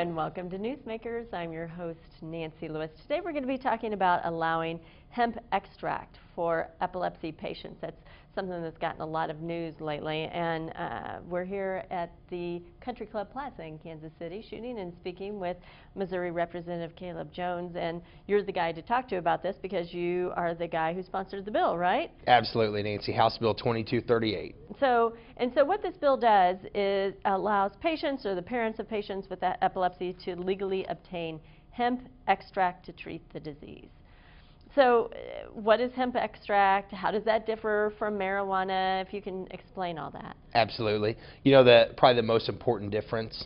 and welcome to Newsmakers. I'm your host, Nancy Lewis. Today we're going to be talking about allowing hemp extract for epilepsy patients. That's something that's gotten a lot of news lately, and we're here at the Country Club Plaza in Kansas City shooting and speaking with Missouri Representative Caleb Jones, and you're the guy to talk to about this because you are the guy who sponsored the bill, right? Absolutely, Nancy. House Bill 2238. So what this bill does is allows patients or the parents of patients with epilepsy to legally obtain hemp extract to treat the disease. So what is hemp extract? How does that differ from marijuana? If you can explain all that. Absolutely. You know, probably the most important difference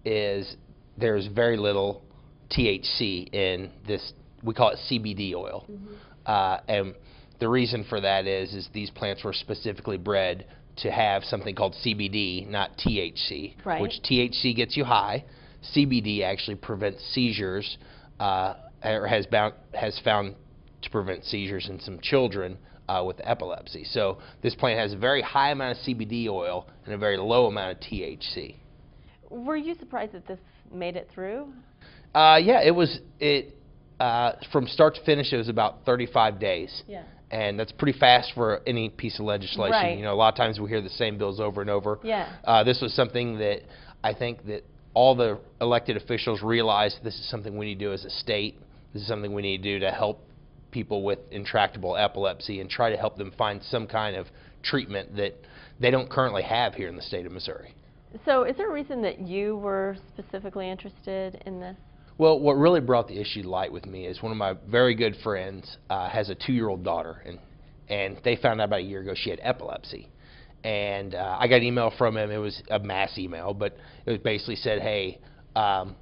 is there's very little THC in this, we call it CBD oil. Mm-hmm. And the reason for that is these plants were specifically bred to have something called CBD, not THC, right, which THC gets you high. CBD actually prevents seizures, or has found to prevent seizures in some children with epilepsy. So this plant has a very high amount of CBD oil and a very low amount of THC. Were you surprised that this made it through? Yeah, it was. From start to finish, it was about 35 days. Yeah. And that's pretty fast for any piece of legislation. Right. You know, a lot of times we hear the same bills over and over. Yeah. This was something that I think that all the elected officials realized this is something we need to do as a state. This is something we need to do to help people with intractable epilepsy and try to help them find some kind of treatment that they don't currently have here in the state of Missouri. So is there a reason that you were specifically interested in this? Well, what really brought the issue to light with me is one of my very good friends has a 2-year-old daughter, and they found out about a year ago she had epilepsy. And I got an email from him. It was a mass email, but it was basically said, hey,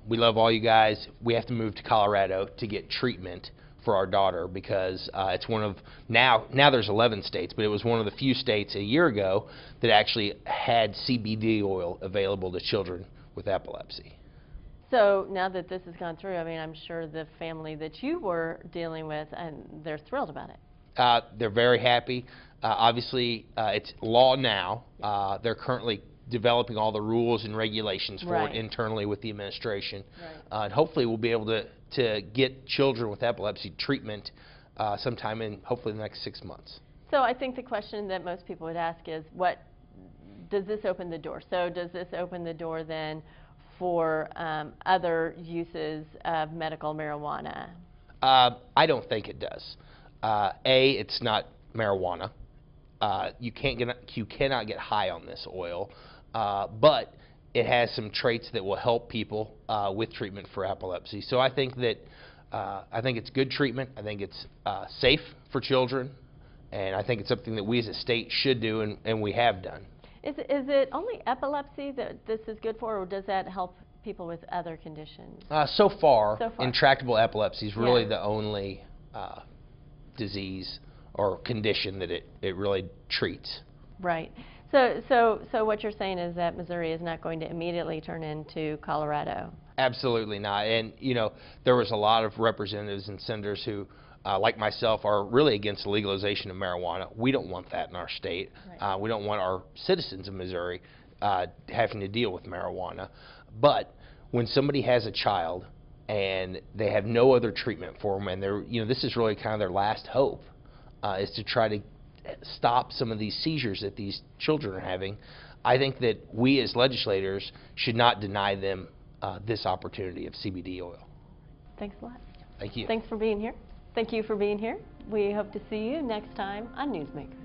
we love all you guys. We have to move to Colorado to get treatment for our daughter because it's one of, now there's 11 states, but it was one of the few states a year ago that actually had CBD oil available to children with epilepsy. So now that this has gone through, I mean, I'm sure the family that you were dealing with, and they're thrilled about it. They're very happy. Obviously, it's law now. They're currently developing all the rules and regulations for right, it internally with the administration. Right. And hopefully we'll be able to get children with epilepsy treatment sometime in hopefully the next 6 months. So I think the question that most people would ask is, what does this open the door? So does this open the door then for other uses of medical marijuana? I don't think it does. It's not marijuana. You cannot get high on this oil, but it has some traits that will help people with treatment for epilepsy. So I think that it's good treatment. I think it's safe for children, and I think it's something that we as a state should do, and we have done. Is it only epilepsy that this is good for, or does that help people with other conditions? So far, intractable epilepsy is really the only disease or condition that it really treats. Right. So what you're saying is that Missouri is not going to immediately turn into Colorado? Absolutely not. And you know, there was a lot of representatives and senators who, like myself, are really against the legalization of marijuana. We don't want that in our state. Right. We don't want our citizens of Missouri having to deal with marijuana. But when somebody has a child and they have no other treatment for them, and this is really kind of their last hope, is to try to stop some of these seizures that these children are having, I think that we as legislators should not deny them this opportunity of CBD oil. Thanks a lot. Thank you. Thanks for being here. Thank you for being here. We hope to see you next time on Newsmakers.